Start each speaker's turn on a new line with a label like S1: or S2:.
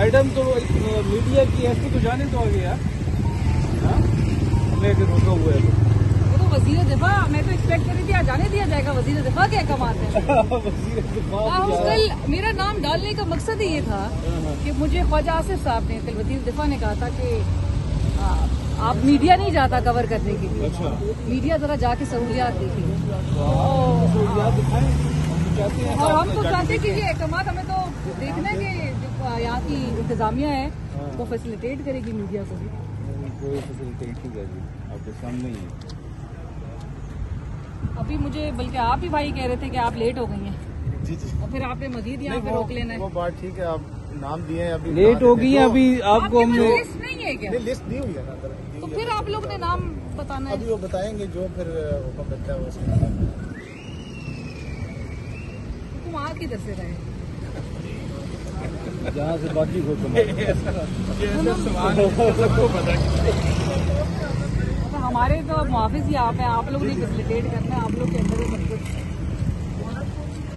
S1: Madam तो media की ऐसी तो जाने तो आगे यार, हमें रोका हुआ है
S2: वो तो वजीर दिफा, मैं तो एक्सपेक्ट कर रही थी आज जाने दिया जाएगा। वजीर दिफा क्या कमाते हैं। कल मेरा नाम डालने का मकसद ही ये था कि मुझे ख्वाजा आसिफ साहब ने, कल वजीर दिफा ने कहा था कि आप मीडिया नहीं जाता कवर करने के लिए।
S1: अच्छा।
S2: मीडिया जरा जाके सहूलियात देखिए। और हम तो चाहते हैं कि ये अहकामात हमें तो देखना है कि जो यहाँ की इंतजामिया है वो फैसिलिटेट करेगी मीडिया को भी।
S1: कोई फैसिलिटेट नहीं है जी, आपके सामने ही है।
S2: अभी मुझे बल्कि आप ही भाई कह रहे थे कि आप लेट हो गई हैं।
S3: जी जी।
S2: और फिर आपने मजीद यहाँ पे रोक लेना है।
S3: वो बात ठीक है, आप नाम दिए हैं, अभी
S1: लेट हो गई है अभी आपको हमने।
S2: लिस्ट नहीं है क्या?
S3: लिस्ट दी हुई है ना,
S2: तो फिर आप लोग ने नाम बताना है।
S3: अभी वो बताएंगे जो फिर हुक्म देता है वो।
S2: तुम आ किधर से रहे?
S1: जहाँ से बाकी को
S2: हमारे तो मुहाफिज ही आप है, आप लोग ने फैसिलिटेट करना है, आप लोग के अंदर है सब कुछ।